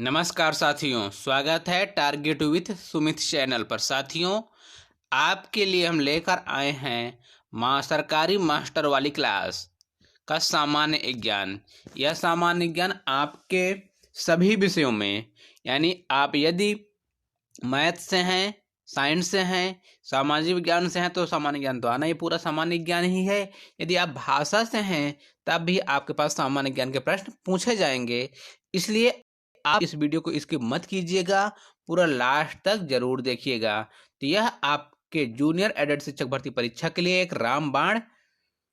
नमस्कार साथियों, स्वागत है टारगेट विथ सुमित चैनल पर। साथियों, आपके लिए हम लेकर आए हैं सरकारी मास्टर वाली क्लास का सामान्य ज्ञान। यह सामान्य ज्ञान आपके सभी विषयों में, यानी आप यदि मैथ से हैं, साइंस से हैं, सामाजिक विज्ञान से हैं तो सामान्य ज्ञान तो आना ही पूरा सामान्य ज्ञान ही है। यदि आप भाषा से हैं तब भी आपके पास सामान्य ज्ञान के प्रश्न पूछे जाएंगे। इसलिए आप इस वीडियो को स्किप मत कीजिएगा, पूरा लास्ट तक जरूर देखिएगा। तो यह आपके जूनियर एडेड शिक्षक भर्ती परीक्षा के लिए एक रामबाण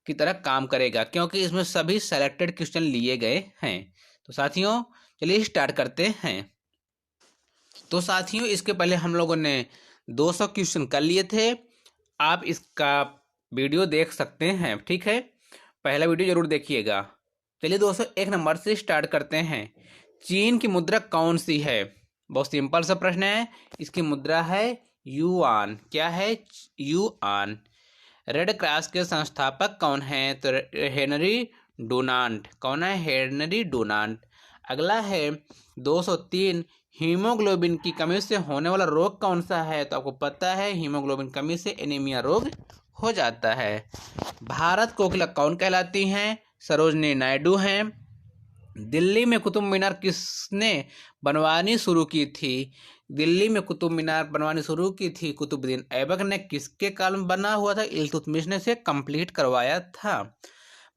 की तरह काम करेगा, क्योंकि इसमें सभी सेलेक्टेड क्वेश्चन लिए गए हैं। तो साथियों, चलिए स्टार्ट करते हैं। तो साथियों, इसके पहले हम लोगों ने 200 क्वेश्चन कर लिए थे। आप इसका वीडियो देख सकते हैं, ठीक है। पहला वीडियो जरूर देखिएगा। चलिए दोस्तों, 1 नंबर से स्टार्ट करते हैं। चीन की मुद्रा कौन सी है? बहुत सिंपल सा प्रश्न है। इसकी मुद्रा है युआन। क्या है? युआन। रेड क्रॉस के संस्थापक कौन है? तो हेनरी डुनांट। कौन है? Henry Dunant. अगला है 203, हीमोग्लोबिन की कमी से होने वाला रोग कौन सा है? तो आपको पता है, हीमोग्लोबिन कमी से एनीमिया रोग हो जाता है। भारत कोकिला कौन कहलाती हैं? सरोजनी नायडू हैं। दिल्ली में कुतुब मीनार किसने बनवानी शुरू की थी? दिल्ली में कुतुब मीनार बनवानी शुरू की थी कुतुबुद्दीन ऐबक ने। किसके काल में बना हुआ था? इल्तुतमिश ने इसे कंप्लीट करवाया था।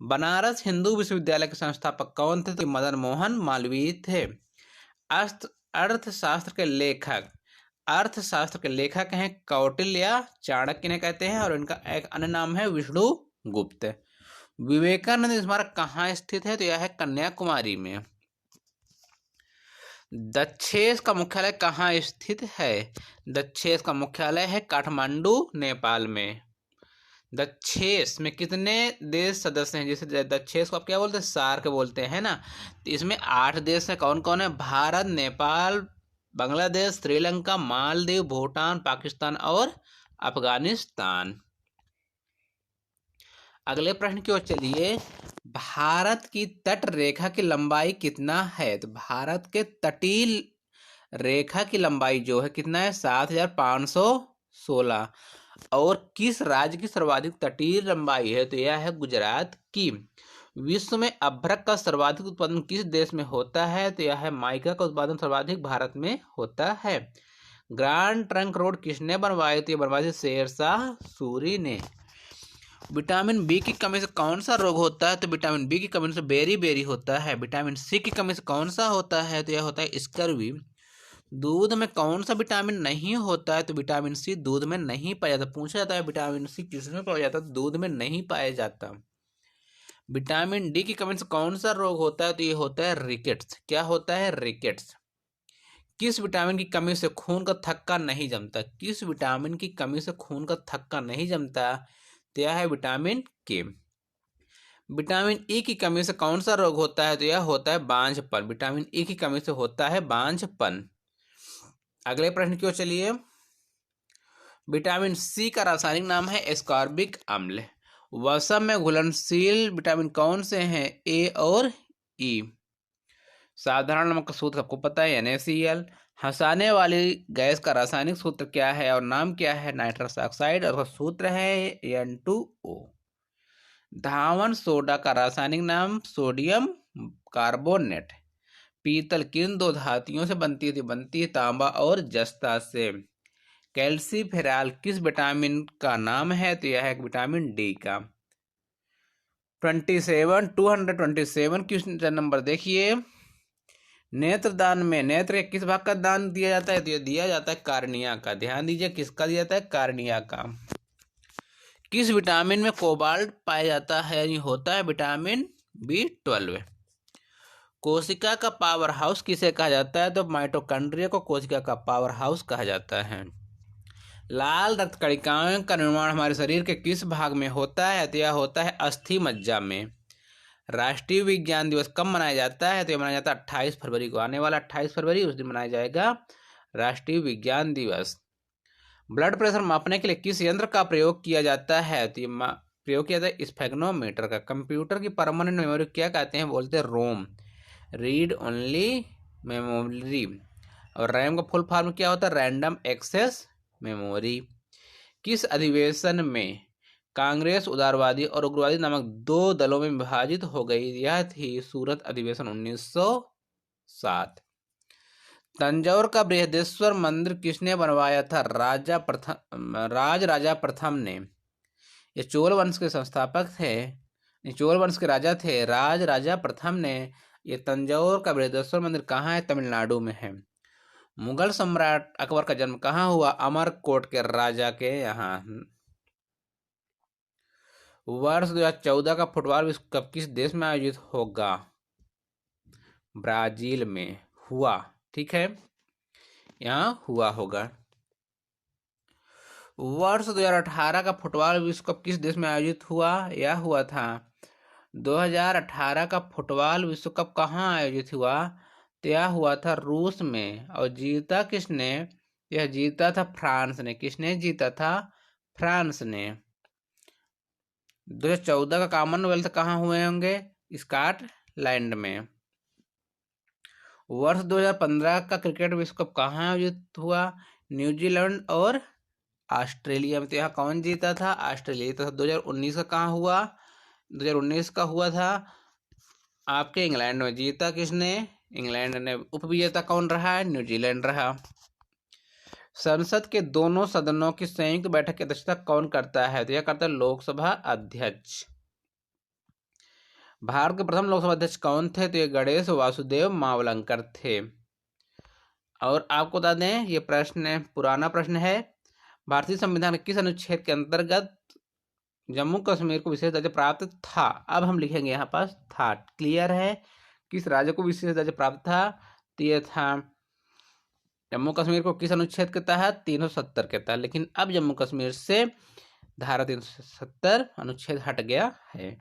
बनारस हिंदू विश्वविद्यालय के संस्थापक कौन थे? तो मदन मोहन मालवीय थे। अर्थशास्त्र के लेखक हैं कौटिल्य, चाणक्य ने कहते हैं, और इनका एक अन्य नाम है विष्णु गुप्त। विवेकानंद स्मारक कहाँ स्थित है? तो यह है कन्याकुमारी में। दक्षेस का मुख्यालय कहाँ स्थित है? दक्षेस का मुख्यालय है काठमांडू, नेपाल में। दक्षेस में कितने देश सदस्य हैं? जैसे दक्षेस को आप क्या बोलते हैं? सार्क बोलते हैं ना। तो इसमें 8 देश हैं। कौन कौन है? भारत, नेपाल, बांग्लादेश, श्रीलंका, मालदीव, भूटान, पाकिस्तान और अफगानिस्तान। अगले प्रश्न की ओर चलिए। भारत की तट रेखा की लंबाई कितना है? तो भारत के तटीय रेखा की लंबाई जो है कितना है? 7516। और किस राज्य की सर्वाधिक तटीय लंबाई है? तो यह है गुजरात की। विश्व में अभ्रक का सर्वाधिक उत्पादन किस देश में होता है? तो यह है माइका का उत्पादन सर्वाधिक भारत में होता है। ग्रैंड ट्रंक रोड किसने बनवाई? तो बनवाई थी शेरशाह सूरी ने। विटामिन बी की कमी से कौन सा रोग होता है? तो विटामिन बी की कमी से बेरी होता है। विटामिन सी की कमी से कौन सा होता है? तो यह होता है स्कर्वी। दूध में कौन सा विटामिन नहीं होता है? तो विटामिन सी दूध में नहीं पाया जाता। पूछा जाता है विटामिन सी किसमें पाया जाता है? दूध में नहीं पाया जाता। विटामिन डी की कमी से कौन सा रोग होता है? तो ये होता है रिकेट्स। क्या होता है? रिकेट्स। किस विटामिन की कमी से खून का थक्का नहीं जमता? किस विटामिन की कमी से खून का थक्का नहीं जमता? तो यह है विटामिन के। विटामिन ई की कमी से कौन सा रोग होता है? तो यह होता है बांझपन। विटामिन ई की कमी से होता है बांझपन। अगले प्रश्न की ओर चलिए। विटामिन सी का रासायनिक नाम है एस्कॉर्बिक अम्ल। वसा में घुलनशील विटामिन कौन से हैं? ए और ई। साधारण नमक का सूत्र आपको पता है, NaCl। हंसाने वाली गैस का रासायनिक सूत्र क्या है और नाम क्या है? नाइट्रस ऑक्साइड, और उसका सूत्र है N2O। धावन सोडा का रासायनिक नाम सोडियम कार्बोनेट। पीतल किन 2 धातुओं से बनती है? बनती है तांबा और जस्ता से। कैल्सीफेरॉल किस विटामिन का नाम है? तो यह है विटामिन डी का। 227 क्वेश्चन नंबर देखिए। नेत्रदान में नेत्र के किस भाग का दान दिया जाता है? तो यह दिया जाता है कार्निया का। ध्यान दीजिए, किसका दिया जाता है? कार्निया का। किस विटामिन में कोबाल्ट पाया जाता है? यानी होता है विटामिन B12। कोशिका का पावर हाउस किसे कहा जाता है? तो माइटोकॉन्ड्रिया को कोशिका का पावर हाउस कहा जाता है। लाल रक्त कणिकाओं का निर्माण हमारे शरीर के किस भाग में होता है? तो यह होता है अस्थि मज्जा में। राष्ट्रीय विज्ञान दिवस कब मनाया जाता है? तो यह मनाया जाता है 28 फरवरी को। आने वाला 28 फरवरी, उस दिन मनाया जाएगा राष्ट्रीय विज्ञान दिवस। ब्लड प्रेशर मापने के लिए किस यंत्र का प्रयोग किया जाता है? तो प्रयोग किया जाता है स्फेग्नोमीटर का। कंप्यूटर की परमानेंट मेमोरी क्या कहते हैं? बोलते हैं रोम, रीड ओनली मेमोरी। और रैम का फुल फॉर्म क्या होता है? Random access memory. किस अधिवेशन में कांग्रेस उदारवादी और उग्रवादी नामक दो दलों में विभाजित हो गई? यह थी सूरत अधिवेशन 1907। तंजौर का बृहदेश्वर मंदिर किसने बनवाया था? राजा प्रथम ने। ये चोल वंश के संस्थापक थे, चोल वंश के राजा थे राजा प्रथम ने। ये तंजौर का बृहदेश्वर मंदिर कहाँ है? तमिलनाडु में है। मुगल सम्राट अकबर का जन्म कहाँ हुआ? अमरकोट के राजा के यहाँ। वर्ष 2014 का फुटबॉल विश्व कप किस देश में आयोजित होगा? ब्राजील में हुआ। ठीक है, यहाँ हुआ होगा। वर्ष 2018 का फुटबॉल विश्व कप किस देश में आयोजित हुआ? यह हुआ था 2018 का फुटबॉल विश्व कप कहाँ आयोजित हुआ? तो यह हुआ था रूस में। और जीता किसने? यह जीता था फ्रांस ने। किसने जीता था? फ्रांस ने। 2014 का कॉमनवेल्थ कहाँ हुए होंगे? स्कॉटलैंड में। वर्ष 2015 का क्रिकेट विश्व कप कहाँ आयोजित हुआ? न्यूजीलैंड और ऑस्ट्रेलिया में। तो यहाँ कौन जीता था? ऑस्ट्रेलिया। तो 2019 का कहाँ हुआ? 2019 का हुआ था आपके इंग्लैंड में। जीता किसने? इंग्लैंड ने। उपविजेता कौन रहा है? न्यूजीलैंड रहा। संसद के दोनों सदनों की संयुक्त बैठक की अध्यक्षता कौन करता है? तो यह करता है लोकसभा अध्यक्ष। भारत के प्रथम लोकसभा अध्यक्ष कौन थे? तो ये गणेश वासुदेव मावलंकर थे। और आपको बता दें, ये प्रश्न पुराना प्रश्न है। भारतीय संविधान के किस अनुच्छेद के अंतर्गत जम्मू कश्मीर को विशेष दर्जा प्राप्त था? अब हम लिखेंगे यहाँ पास था। क्लियर है? किस राज्य को विशेष दर्जा प्राप्त था? तो यह था जम्मू कश्मीर को किस अनुच्छेद के तहत? 370 के तहत। लेकिन अब जम्मू कश्मीर से धारा 370 अनुच्छेद हट गया है।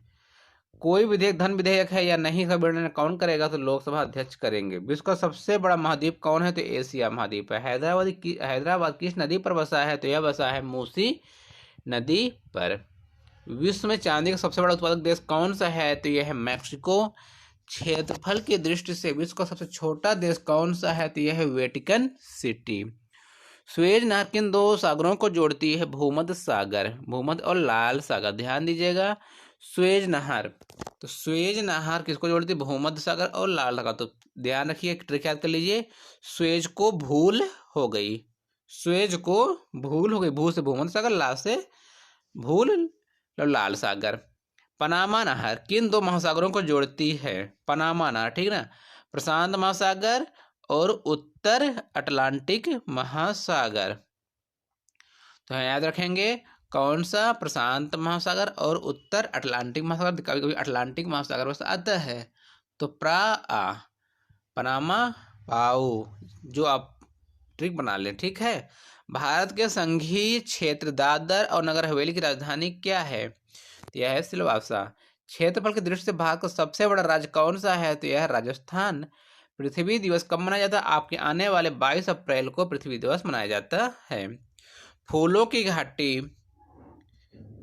कोई विधेयक धन विधेयक है या नहीं, इसका निर्णय कौन करेगा? तो लोकसभा अध्यक्ष करेंगे। विश्व का सबसे बड़ा महाद्वीप कौन है? तो एशिया महाद्वीप है। हैदराबाद किस नदी पर बसा है? तो यह बसा है मूसी नदी पर। विश्व में चांदी का सबसे बड़ा उत्पादक देश कौन सा है? तो यह है मैक्सिको। क्षेत्रफल की दृष्टि से विश्व का सबसे छोटा देश कौन सा है? तो यह है वेटिकन सिटी। स्वेज नहर किन दो सागरों को जोड़ती है? भूमध्य सागर, भूमध्य और लाल सागर। ध्यान दीजिएगा, स्वेज नहर। तो स्वेज नहर किसको जोड़ती है? भूमध्य सागर और लाल सागर। तो ध्यान रखिए, ट्रिक याद कर लीजिए। स्वेज को भूल हो गई, स्वेज को भूल हो गई। भू से भूमध्य सागर, ला से भूल, लाल सागर। पनामा नहर किन दो महासागरों को जोड़ती है? पनामा नहर, ठीक ना। प्रशांत महासागर और उत्तर अटलांटिक महासागर। तो याद रखेंगे कौन सा? प्रशांत महासागर और उत्तर अटलांटिक महासागर। कभी कभी अटलांटिक महासागर बस आता है। तो पनामा पाऊ, जो आप ट्रिक बना लें। ठीक है। भारत के संघीय क्षेत्र दादर और नगर हवेली की राजधानी क्या है? तो यह है सिलवासा। क्षेत्रफल की दृष्टि से भारत का सबसे बड़ा राज्य कौन सा है? तो यह है राजस्थान। पृथ्वी दिवस कब मनाया जाता है? आपके आने वाले 22 अप्रैल को पृथ्वी दिवस मनाया जाता है। फूलों की घाटी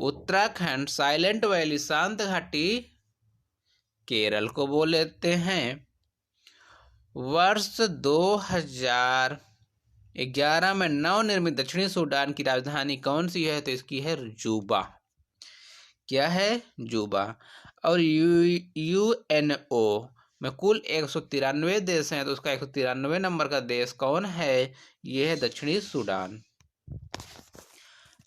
उत्तराखंड, साइलेंट वैली शांत घाटी केरल को बोल लेते हैं। वर्ष 2011 में नवनिर्मित दक्षिणी सूडान की राजधानी कौन सी है? तो इसकी है जूबा। क्या है? जूबा। और यूएनओ में कुल 193 देश हैं, तो उसका 193 नंबर का देश कौन है? यह है दक्षिणी सूडान।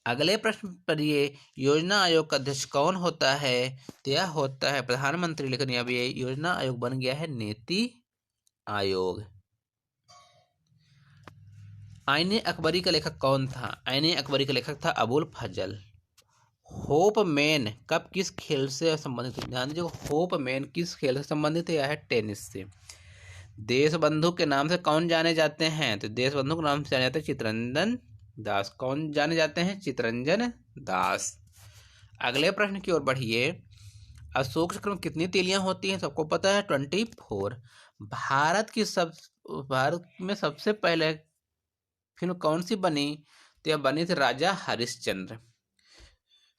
अगले प्रश्न पर ये योजना आयोग का अध्यक्ष कौन होता है? तो यह होता है प्रधानमंत्री। लेकिन अब ये योजना आयोग बन गया है नीति आयोग। आईने अकबरी का लेखक कौन था? आईने अकबरी का लेखक था अबुल फजल। होप मैन कब किस खेल से संबंधित है? ध्यान दीजिए, होप मैन किस खेल से संबंधित है? यह है टेनिस से। देशबंधु के नाम से कौन जाने जाते हैं? तो देशबंधु के नाम से जाने जाते हैं चित्तरंजन दास। कौन जाने जाते हैं? चित्तरंजन दास। अगले प्रश्न की ओर बढ़िए। अशोक चक्र में कितनी तीलियां होती हैं? सबको पता है 24। भारत में सबसे पहले फिल्म कौन सी बनी? तो यह बनी थी राजा हरिश्चंद्र।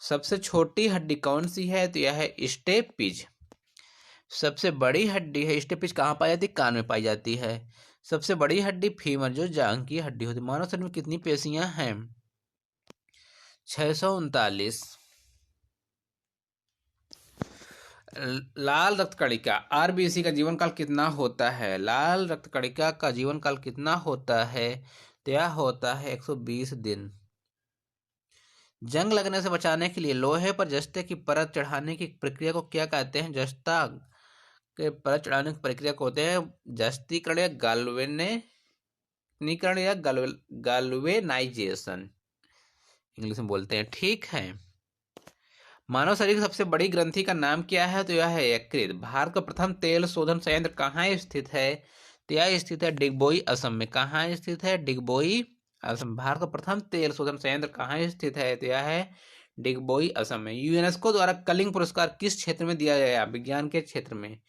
सबसे छोटी हड्डी कौन सी है? तो यह है स्टेपिज। सबसे बड़ी हड्डी है स्टेपिज कहाँ पाई जाती है? कान में पाई जाती है। सबसे बड़ी हड्डी फीमर, जो जांघ की हड्डी होती है। मानव शरीर में कितनी पेशियां हैं? 639। लाल रक्त कणिका आरबीसी का जीवन काल कितना होता है? लाल रक्त कणिका का जीवन काल कितना होता है? तो यह होता है 120 दिन। जंग लगने से बचाने के लिए लोहे पर जस्ते की परत चढ़ाने की प्रक्रिया को क्या कहते हैं? जस्ता के परत चढ़ाने की प्रक्रिया को होते हैं जस्तीकरण या गाल्वेनीकरण या गाल्वेनाइजेशन, इंग्लिश में बोलते हैं। ठीक है। मानव शरीर की सबसे बड़ी ग्रंथि का नाम क्या है? तो यह है यकृत। भारत का प्रथम तेल शोधन संयंत्र कहाँ स्थित है? तो यह स्थित है डिगबोई, असम में। कहाँ स्थित है? डिगबोई, असम। भारत का प्रथम तेल शोधन संयंत्र कहाँ स्थित है? तो यह है डिगबोई, असम में। यूनेस्को द्वारा कलिंग पुरस्कार किस क्षेत्र में दिया गया? विज्ञान के क्षेत्र में।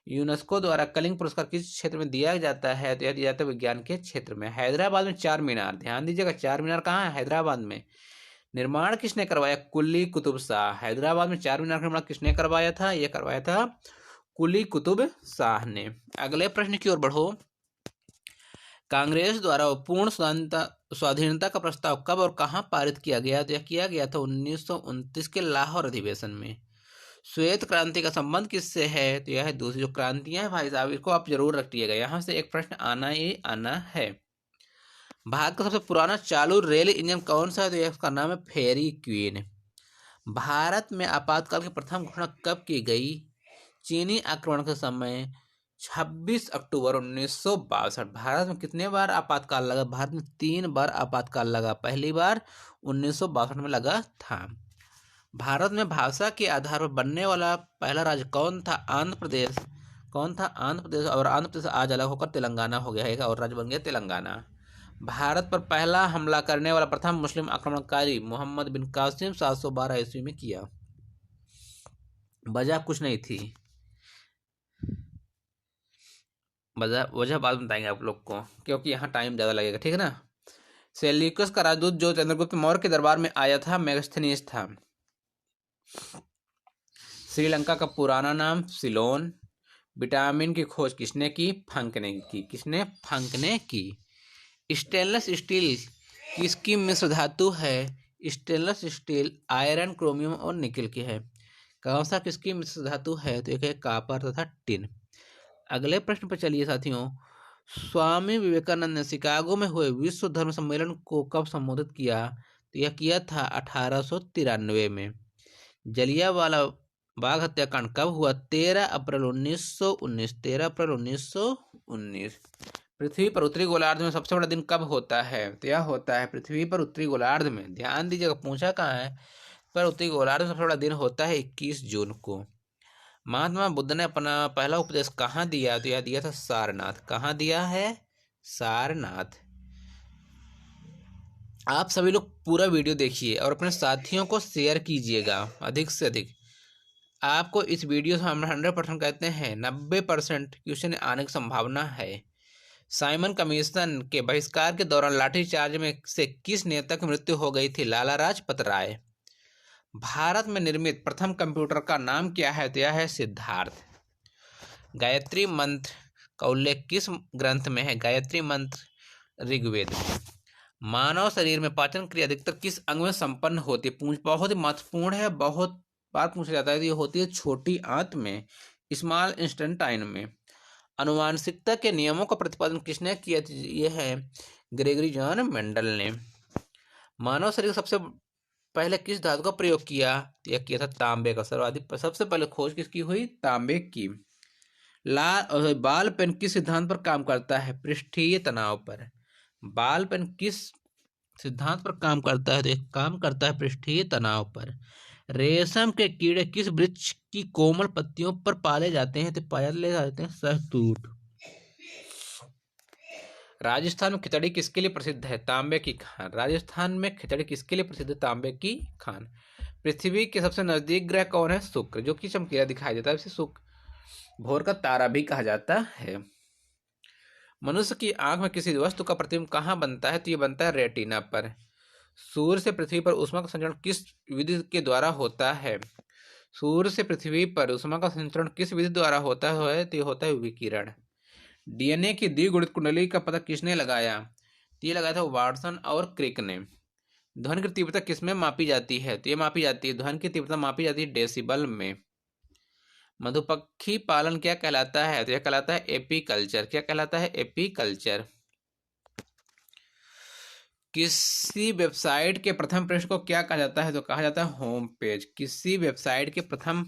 यूनेस्को द्वारा कलिंग पुरस्कार किस क्षेत्र में दिया जाता है? तो यह दिया जाता है विज्ञान के क्षेत्र में। हैदराबाद में चार मीनार, ध्यान दीजिएगा, चार मीनार कहाँ है? हैदराबाद में। निर्माण किसने करवाया? कुली कुतुब शाह। हैदराबाद में चार मीनार का निर्माण किसने करवाया था? यह करवाया था कुली कुतुब शाह ने। अगले प्रश्न की ओर बढ़ो। कांग्रेस द्वारा पूर्ण स्वाधीनता का प्रस्ताव कब और कहां पारित किया गया? तो यह किया गया था 1929 के लाहौर अधिवेशन में। श्वेत क्रांति का संबंध किससे है? तो यह दूसरी जो क्रांतियां हैं भाई साहब, इसको आप जरूर रखिएगा, यहां से एक प्रश्न आना ही आना है। भारत का सबसे पुराना चालू रेल इंजन कौन सा है? तो इसका नाम है फेरी क्वीन। भारत में आपातकाल की प्रथम घोषणा कब की गई? चीनी आक्रमण के समय 26 अक्टूबर 1962। भारत में कितने बार आपातकाल लगा? भारत में 3 बार आपातकाल लगा। पहली बार 1962 में लगा था। भारत में भाषा के आधार पर बनने वाला पहला राज्य कौन था? आंध्र प्रदेश। कौन था? आंध्र प्रदेश। और आंध्र प्रदेश आज अलग होकर तेलंगाना हो गया है और राज्य बन गया तेलंगाना। भारत पर पहला हमला करने वाला प्रथम मुस्लिम आक्रमणकारी मोहम्मद बिन कासिम 712 ईस्वी में किया। वजह कुछ नहीं थी, वजह बाद में बताएंगे आप लोग को, क्योंकि यहाँ टाइम ज़्यादा लगेगा, ठीक है ना। सेल्यूकस का राजदूत जो चंद्रगुप्त मौर्य के दरबार में आया था मेगास्थनीज था। श्रीलंका का पुराना नाम सिलोन। विटामिन की खोज किसने की? फंक ने की। किसने? फंक ने की। स्टेनलेस स्टील किसकी मिश्र धातु है? स्टेनलेस स्टील आयरन, क्रोमियम और निकेल की है। कौन सा किसकी मिश्र धातु है? तो एक है कॉपर तथा टिन। अगले प्रश्न पर चलिए साथियों। स्वामी विवेकानंद ने शिकागो में हुए विश्व धर्म सम्मेलन को कब संबोधित किया? तो यह किया था 1893 में। जलियांवाला बाग हत्याकांड कब हुआ? 13 अप्रैल 1919। 13 अप्रैल 1919। पृथ्वी पर उत्तरी गोलार्ध में सबसे बड़ा दिन कब होता है? तो यह होता है पृथ्वी पर उत्तरी गोलार्ध में, ध्यान दीजिएगा, पूछा कहाँ है, पर उत्तरी गोलार्ध में सबसे बड़ा दिन होता है 21 जून को। महात्मा बुद्ध ने अपना पहला उपदेश कहाँ दिया? तो यह दिया था सारनाथ। कहाँ दिया है? सारनाथ। आप सभी लोग पूरा वीडियो देखिए और अपने साथियों को शेयर कीजिएगा अधिक से अधिक। आपको इस वीडियो से हम 100% कहते हैं 90% क्वेश्चन आने की संभावना है। साइमन कमीशन के बहिष्कार के दौरान लाठीचार्ज में से किस नेता की मृत्यु हो गई थी? लाला लाजपत राय। भारत में निर्मित प्रथम कंप्यूटर का नाम क्या है? तो यह है सिद्धार्थ। गायत्री मंत्र का उल्लेख किस ग्रंथ में है? गायत्री मंत्र ऋग्वेद में। मानव शरीर में पाचन क्रिया अधिकतर किस अंग में संपन्न होती है? बहुत ही महत्वपूर्ण है, बहुत बार पूछा जाता है। ये होती है छोटी आंत में, स्मॉल इंटेस्टाइन में। अनुवांशिकता के नियमों का प्रतिपादन किसने किया? यह है ग्रेगरी जॉन मेंडल ने। मानव शरीर सबसे पहले किस धातु का प्रयोग किया? यह किया था तांबे का। सर्वाधिक सबसे पहले खोज किसकी हुई? तांबे की। बाल पेन किस सिद्धांत पर काम करता है? पृष्ठीय तनाव पर। बाल पेन किस सिद्धांत पर काम करता है? तो काम करता है पृष्ठीय तनाव पर। रेशम के कीड़े किस वृक्ष की कोमल पत्तियों पर पाले जाते हैं? तो पाले जाते हैं शहतूत। राजस्थान में खिचड़ी किसके लिए प्रसिद्ध है? तांबे की खान। राजस्थान में खिचड़ी किसके लिए प्रसिद्ध है? तांबे की खान। पृथ्वी के सबसे नजदीक ग्रह कौन है? शुक्र, जो कि चमकीला दिखाई देता है, इसे शुक्र भोर का तारा भी कहा जाता है। मनुष्य की आंख में किसी वस्तु का प्रतिबिंब कहाँ बनता है? तो ये बनता है रेटिना पर। सूर्य से पृथ्वी पर ऊष्मा का संचरण किस विधि के द्वारा होता है? सूर्य से पृथ्वी पर ऊष्मा का संचरण किस विधि द्वारा होता है? तो ये होता है विकिरण। डीएनए की द्विगुणित कुंडली का पता किसने लगाया? तो ये लगाया था वाटसन और क्रिक ने। ध्वनि की तीव्रता किसमें मापी जाती है? तो ये मापी जाती है, ध्वनि की तीव्रता मापी जाती है डेसिबल में। मधुमक्खी पालन क्या कहलाता है? तो यह कहलाता है एपीकल्चर। क्या कहलाता है? एपीकल्चर। किसी वेबसाइट के प्रथम पेज को क्या कहा जाता है? तो कहा जाता है होम पेज। किसी वेबसाइट के प्रथम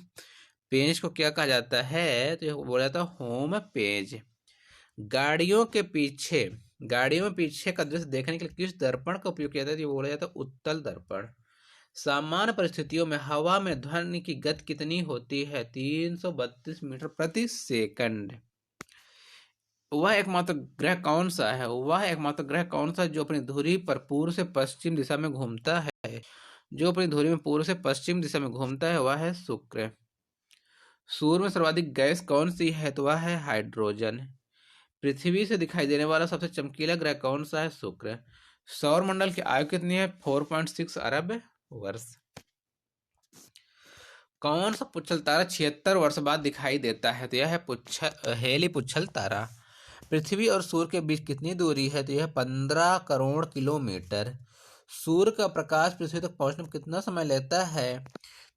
पेज को क्या कहा जाता है? तो यह बोला जाता है होम पेज। गाड़ियों में पीछे का दृश्य देखने के लिए किस दर्पण का उपयोग किया जाता है? तो ये बोला जाता है उत्तल दर्पण। सामान्य परिस्थितियों में हवा में ध्वनि की गति कितनी होती है? 332 मीटर प्रति सेकंड। वह एकमात्र ग्रह कौन सा है? वह एकमात्र ग्रह कौन सा है जो अपनी धुरी पर पूर्व से पश्चिम दिशा में घूमता है? जो अपनी धुरी में पूर्व से पश्चिम दिशा में घूमता है वह है शुक्र। सूर्य में सर्वाधिक गैस कौन सी है? तो वह है हाइड्रोजन। पृथ्वी से दिखाई देने वाला सबसे चमकीला ग्रह कौन सा है? शुक्र। सौर मंडल की आयु कितनी है? 4.6 अरब वर्ष। कौन सा पुच्छल तारा 76 वर्ष बाद दिखाई देता है? तो यह है हेली पुच्छल तारा। पृथ्वी और सूर्य के बीच कितनी दूरी है? तो यह 15 करोड़ किलोमीटर। सूर्य का प्रकाश पृथ्वी तक पहुंचने में कितना समय लेता है?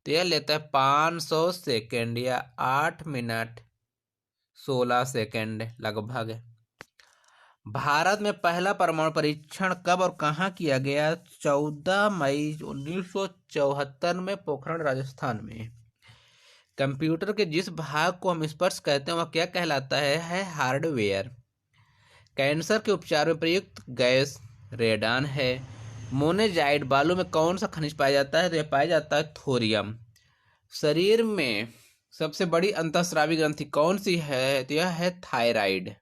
तो यह लेता है 500 सेकेंड या 8 मिनट 16 सेकेंड लगभग। भारत में पहला परमाणु परीक्षण कब और कहाँ किया गया? 14 मई 1974 में पोखरण राजस्थान में। कंप्यूटर के जिस भाग को हम स्पर्श कहते हैं वह क्या कहलाता है हार्डवेयर। कैंसर के उपचार में प्रयुक्त गैस रेडान है। मोनेजाइट बालू में कौन सा खनिज पाया जाता है? तो यह पाया जाता है थोरियम। शरीर में सबसे बड़ी अंतःस्रावी ग्रंथि कौन सी है? तो यह है थायराइड।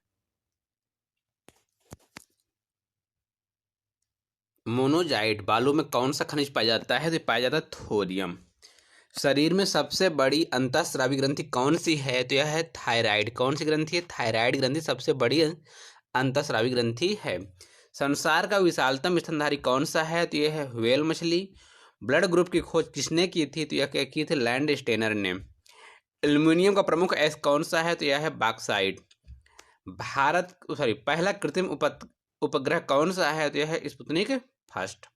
मोनोजाइट बालू में कौन सा खनिज पाया जाता है? तो पाया जाता है थोरियम। शरीर में सबसे बड़ी अंतःस्रावी ग्रंथि कौन सी है? तो यह है थायराइड। कौन सी ग्रंथि है? थायराइड ग्रंथि सबसे बड़ी अंतःस्रावी ग्रंथि है। संसार का विशालतम स्तनधारी कौन सा है? तो यह है व्हेल मछली। ब्लड ग्रुप की खोज किसने की थी? तो यह की थी लैंड स्टेनर ने। एल्यूमिनियम का प्रमुख अयस्क कौन सा है? तो यह है बॉक्साइट। पहला कृत्रिम उपग्रह कौन सा है? तो यह है स्पुतनिक फर्स्ट।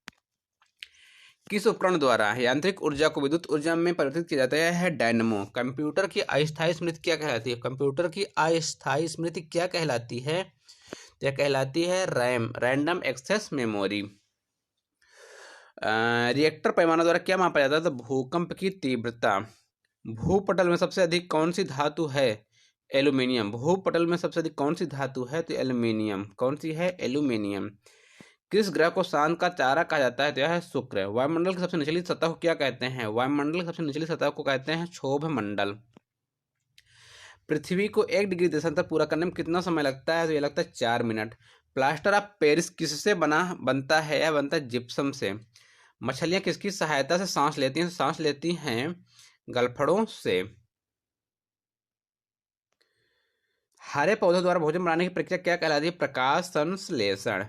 किस उपकरण द्वारा यांत्रिक ऊर्जा को विद्युत ऊर्जा में परिवर्तित किया जाता है? यह है डायनमो। कंप्यूटर की अस्थायी स्मृति क्या कहलाती है? कंप्यूटर की अस्थायी स्मृति क्या कहलाती है? यह कहलाती है RAM, random access memory. Reactor पैमाना द्वारा क्या मापा जाता है? तो भूकंप की तीव्रता। भूपटल में सबसे अधिक कौन सी धातु है? एल्यूमिनियम। भूपटल में सबसे अधिक कौन सी धातु है? तो एल्यूमिनियम। कौन सी है? एल्यूमिनियम। किस ग्रह को शांत का तारा कहा जाता है? तो यह है शुक्र। वायुमंडल की सबसे निचली सतह को क्या कहते हैं? वायुमंडल की सबसे निचली सतह को कहते हैं क्षोभ मंडल। पृथ्वी को 1 डिग्री देशांतर पूरा करने में कितना समय लगता है? तो यह लगता है 4 मिनट। प्लास्टर ऑफ पेरिस किससे बनता है? यह बनता है जिप्सम से। मछलियां किसकी सहायता से सांस लेती हैं? सांस लेती हैं गलफड़ों से। हरे पौधों द्वारा भोजन बनाने की प्रक्रिया क्या कहलाती है? प्रकाश संश्लेषण।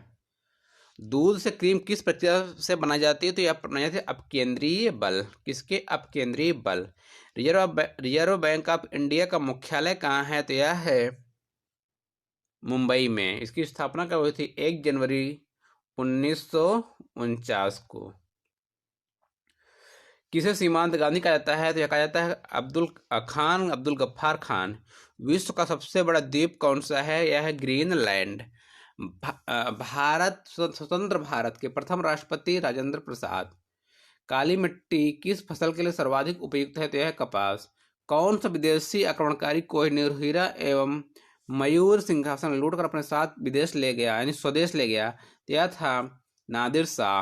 दूध से क्रीम किस प्रक्रिया से बनाई जाती है? तो यह बनाई जाती है अपकेंद्रीय बल। किसके? अपकेंद्रीय बल। रिजर्व बैंक ऑफ इंडिया का मुख्यालय कहाँ है? तो यह है मुंबई में। इसकी स्थापना कब हुई थी? 1 जनवरी 1949 को। किसे सीमांत गांधी कहा जाता है? तो यह कहा जाता है अब्दुल गफ्फार खान। विश्व का सबसे बड़ा द्वीप कौन सा है? यह है ग्रीनलैंड। स्वतंत्र भारत के प्रथम राष्ट्रपति राजेंद्र प्रसाद। काली मिट्टी किस फसल के लिए सर्वाधिक उपयुक्त है? तो यह है कपास। कौन सा विदेशी आक्रमणकारी कोहिनूर हीरा एवं मयूर सिंहासन लूटकर अपने साथ विदेश ले गया, यानी स्वदेश ले गया? तो यह था नादिर शाह।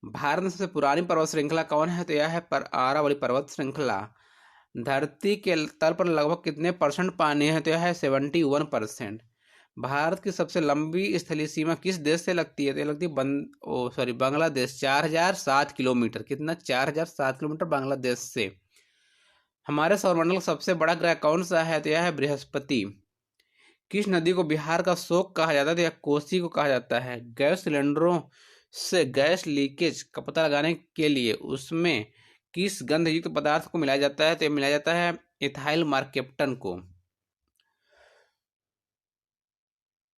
भारत में सबसे पुरानी पर्वत श्रृंखला कौन है? तो यह है अरावली पर्वत श्रृंखला। धरती के तल पर लगभग कितने % पानी है? तो यह है 71%। भारत की सबसे लंबी स्थलीय सीमा किस देश से लगती है? तो यह लगती है बांग्लादेश। 4007 किलोमीटर। कितना? 4007 किलोमीटर बांग्लादेश से। हमारे सौरमंडल का सबसे बड़ा ग्रह कौन सा है? तो यह है बृहस्पति। किस नदी को बिहार का शोक कहा जाता है? तो यह कोसी को कहा जाता है। गैस सिलेंडरों से गैस लीकेज का पता लगाने के लिए उसमें किस गंधयुक्त पदार्थ को मिलाया जाता है? तो यह मिलाया जाता है इथाइल मार्केप्टन को।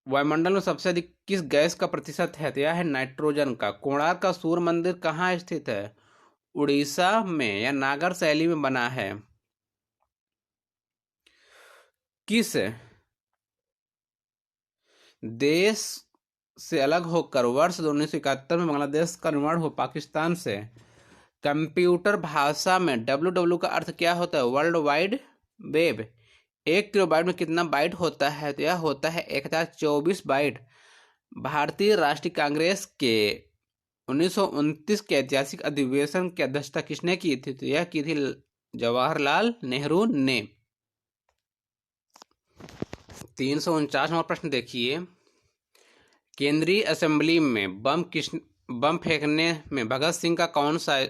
वायुमंडल में सबसे अधिक किस गैस का प्रतिशत है? तो यह है नाइट्रोजन का। कोणार्क का सूर्य मंदिर कहाँ स्थित है? उड़ीसा में या नागर शैली में बना है? किस देश से अलग होकर वर्ष 1971 में बांग्लादेश का निर्माण हुआ? पाकिस्तान से। कंप्यूटर भाषा में WW का अर्थ क्या होता है? World wide web. 1 किलोबाइट में कितना बाइट होता है? तो यह होता है 1024 बाइट। भारतीय राष्ट्रीय कांग्रेस के 1929 के ऐतिहासिक अधिवेशन की अध्यक्षता किसने की थी? तो यह की थी जवाहरलाल नेहरू ने। 349 नंबर प्रश्न देखिए, केंद्रीय असेंबली में बम फेंकने में भगत सिंह का कौन सा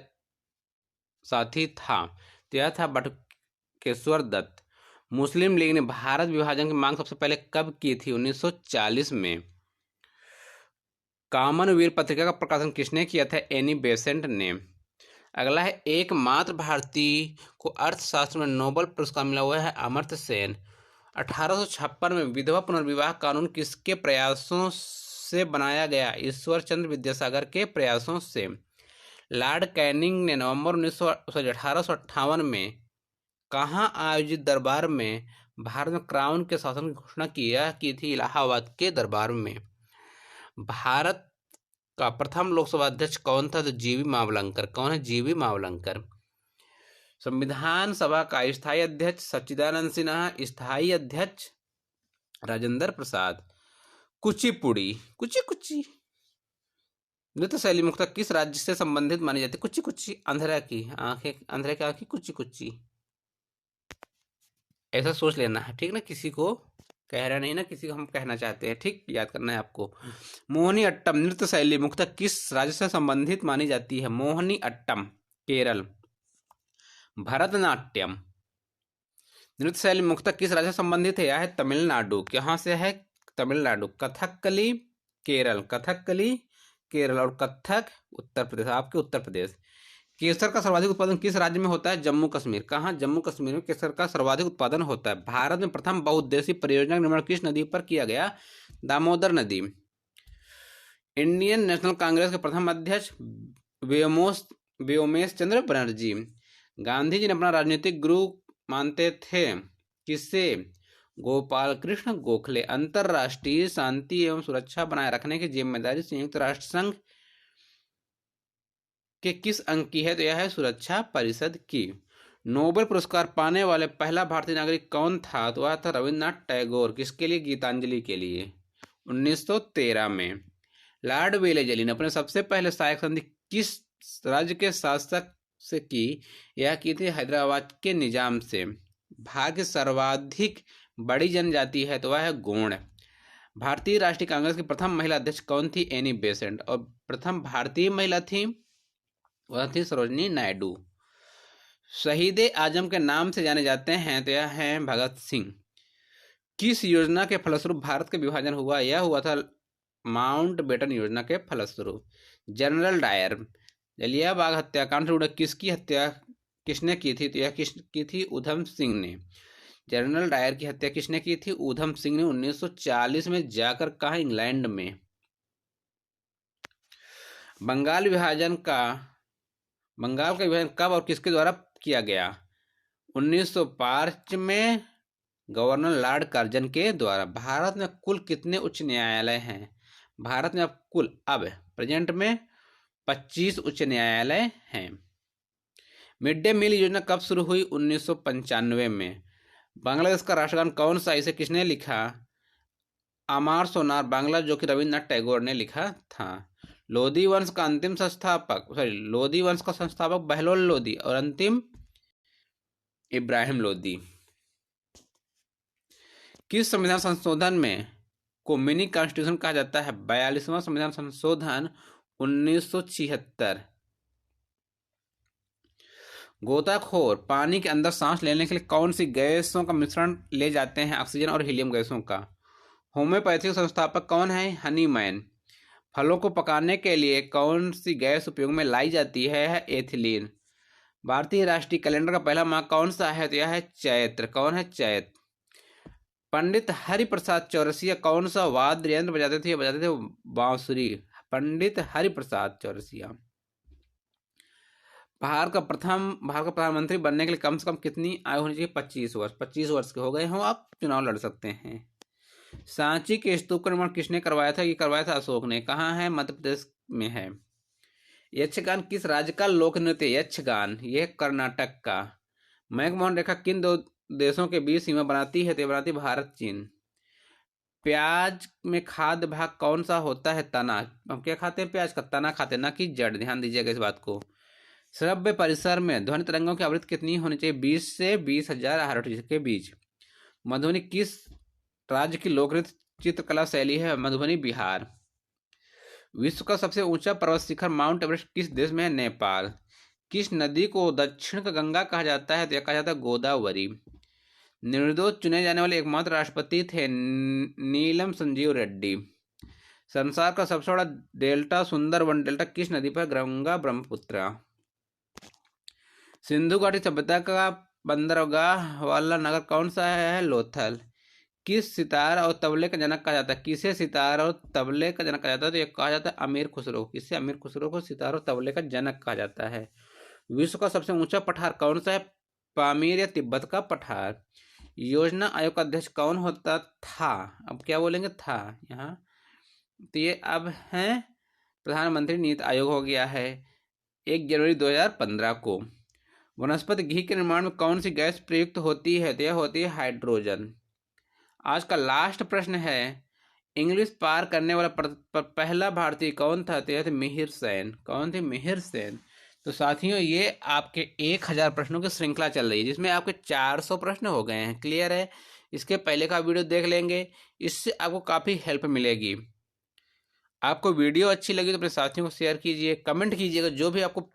साथी था? तो यह था बटुकेश्वर दत्त। मुस्लिम लीग ने भारत विभाजन की मांग सबसे पहले कब की थी? 1940 में। कॉमनवेल्थ पत्रिका का प्रकाशन किसने किया था? एनी बेसेंट ने। अगला है, एकमात्र भारतीय को अर्थशास्त्र में नोबेल पुरस्कार मिला हुआ है अमर्त्य सेन। 1856 में विधवा पुनर्विवाह कानून किसके प्रयासों से बनाया गया? ईश्वर चंद्र विद्यासागर के प्रयासों से। लॉर्ड कैनिंग ने नवंबर 1858 में कहाँ आयोजित दरबार में भारत में क्राउन के शासन की घोषणा की थी? इलाहाबाद के दरबार में। भारत का प्रथम लोकसभा अध्यक्ष कौन था? तो जीवी मावलंकर। कौन है? जीवी मावलंकर। संविधान सभा का स्थायी अध्यक्ष सच्चिदानंद सिन्हा, स्थायी अध्यक्ष राजेंद्र प्रसाद। कुचिपुड़ी कुची नृत्य शैली मुख्यतः किस राज्य से संबंधित मानी जाती है? कुची कुची आंध्रा की आंखें, आंध्रा की आंखें कुची कुची। ऐसा सोच लेना है, ठीक ना? किसी को कह रहा नहीं ना, किसी को हम कहना चाहते हैं, ठीक? याद करना है आपको। मोहिनी अट्टम नृत्य शैली मुख्यतः किस राज्य से संबंधित मानी जाती है? मोहिनी अट्टम केरल। भरतनाट्यम नृत्य शैली मुख्यतः किस राज्य से संबंधित है? यह है तमिलनाडु। कहाँ से है? तमिलनाडु। कथकली केरल, कथकली केरल और कथक उत्तर प्रदेश, आपके उत्तर प्रदेश। केसर का सर्वाधिक उत्पादन किस राज्य में होता है? जम्मू कश्मीर। कहाँ? जम्मू कश्मीर में केसर का सर्वाधिक उत्पादन होता है। भारत में प्रथम बहुउद्देशीय परियोजना का निर्माण किस नदी पर किया गया? दामोदर नदी। इंडियन नेशनल कांग्रेस के प्रथम अध्यक्ष व्योमेश चंद्र बनर्जी। गांधी जी ने अपना राजनीतिक गुरु मानते थे किसे? गोपाल कृष्ण गोखले। अंतरराष्ट्रीय शांति एवं सुरक्षा बनाए रखने की जिम्मेदारी संयुक्त राष्ट्र संघ के किस अंग की है? तो यह है सुरक्षा परिषद की। नोबेल पुरस्कार पाने वाले पहला भारतीय नागरिक कौन था? तो वह था रविन्द्रनाथ टैगोर। किसके लिए? गीतांजलि के लिए, 1913 में। लॉर्ड वेलेजली ने अपने सबसे पहले सहायक संधि किस राज्य के शासक से की? यह की थी हैदराबाद के निजाम से। भारत की सर्वाधिक बड़ी जनजाति है तो वह है गोंड। भारतीय राष्ट्रीय कांग्रेस की प्रथम महिला अध्यक्ष कौन थी? Annie Besant. और प्रथम भारतीय महिला थी वह थी सरोजनी नायडू। शहीद आजम के नाम से जाने जाते हैं तो यह है भगत सिंह। किस योजना के फलस्वरूप भारत का विभाजन हुआ? यह हुआ था माउंटबेटन योजना के फलस्वरूप। जनरल डायर जलियांवाला हत्याकांड से जुड़े किसकी हत्या किसने की थी? तो यह की थी ऊधम सिंह ने। जनरल डायर की हत्या किसने की थी? ऊधम सिंह ने 1940 में जाकर कहा? इंग्लैंड में। बंगाल का विभाजन कब और किसके द्वारा किया गया? 1905 में गवर्नर लॉर्ड कर्जन के द्वारा। भारत में कुल कितने उच्च न्यायालय हैं? भारत में अब प्रेजेंट में 25 उच्च न्यायालय हैं। मिड डे मील योजना कब शुरू हुई? 1995 में। बांग्लादेश का राष्ट्रगान कौन सा? इसे किसने लिखा? अमार सोनार बांग्ला, जो कि रविन्द्रनाथ टैगोर ने लिखा था। लोधी वंश का संस्थापक बहलोल लोधी और अंतिम इब्राहिम लोधी। किस संविधान संशोधन में को मिनी कॉन्स्टिट्यूशन कहा जाता है? 42वां संविधान संशोधन 1976। गोताखोर पानी के अंदर सांस लेने के लिए कौन सी गैसों का मिश्रण ले जाते हैं? ऑक्सीजन और हीलियम गैसों का। होम्योपैथी संस्थापक कौन है? हनीमैन। फलों को पकाने के लिए कौन सी गैस उपयोग में लाई जाती है? एथिलीन। भारतीय राष्ट्रीय कैलेंडर का पहला माह कौन सा है? तो यह है चैत्र। कौन है? चैत्र। पंडित हरिप्रसाद चौरसिया कौन सा वाद्य यंत्र बजाते थे? बजाते थे बांसुरी। पंडित हरिप्रसाद चौरसिया। भारत का प्रधानमंत्री बनने के लिए कम से कम कितनी आयु होनी चाहिए? 25 वर्ष। 25 वर्ष के हो गए हो आप चुनाव लड़ सकते हैं। सांची के स्तूप का निर्माण किसने करवाया था? ये करवाया था अशोक ने। कहाँ है? मध्य प्रदेश में है। यक्षगान किस राज्य का लोक नृत्य? यक्षगान यह कर्नाटक का। मैकमोहन रेखा किन दो देशों के बीच सीमा बनाती है? तो बनाती भारत चीन। प्याज में खाद्य भाग कौन सा होता है? तना। हम क्या खाते हैं? प्याज का तना खाते हैं, ना कि जड़। ध्यान दीजिएगा इस बात को। श्रव्य परिसर में ध्वनि तरंगों की आवृत्ति कितनी होनी चाहिए? 20 से 20,000 हर्ट्ज के बीच। मधुबनी किस राज्य की लोकनृत्य चित्रकला शैली है? मधुबनी बिहार। विश्व का सबसे ऊंचा पर्वत शिखर माउंट एवरेस्ट किस देश में है? नेपाल। किस नदी को दक्षिण का गंगा कहा जाता है? तो कहा जाता है गोदावरी। निर्दोष चुने जाने वाले एकमात्र राष्ट्रपति थे नीलम संजीव रेड्डी। संसार का सबसे बड़ा डेल्टा सुंदरबन डेल्टा किस नदी पर? गंगा ब्रह्मपुत्र। सिंधु घाटी सभ्यता का बंदरगाह वाला नगर कौन सा है? लोथल। किस सितार और तबले का जनक कहा जाता है? किसे सितार और तबले का जनक कहा जाता है? तो यह कहा जाता है अमीर खुसरो। किससे? अमीर खुसरो को सितार और तबले का जनक कहा जाता है। विश्व का सबसे ऊंचा पठार कौन सा है? पामीर या तिब्बत का पठार। योजना आयोग का अध्यक्ष कौन होता था? अब क्या बोलेंगे? था यहाँ। तो ये अब है प्रधानमंत्री नीति आयोग हो गया है 1 जनवरी 2015 को। वनस्पति घी के निर्माण में कौन सी गैस प्रयुक्त होती है? तो यह होती है हाइड्रोजन। आज का लास्ट प्रश्न है, इंग्लिश पार करने वाला पहला भारतीय कौन था? तो यह थे मिहिर सेन। कौन थे? मिहिर सेन। तो साथियों ये आपके 1000 प्रश्नों की श्रृंखला चल रही है, जिसमें आपके 400 प्रश्न हो गए हैं। क्लियर है? इसके पहले का वीडियो देख लेंगे, इससे आपको काफ़ी हेल्प मिलेगी। आपको वीडियो अच्छी लगी तो अपने साथियों को शेयर कीजिए, कमेंट कीजिएगा। जो भी आपको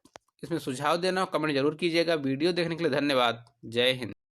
इसमें सुझाव देना हो कमेंट जरूर कीजिएगा। वीडियो देखने के लिए धन्यवाद। जय हिंद।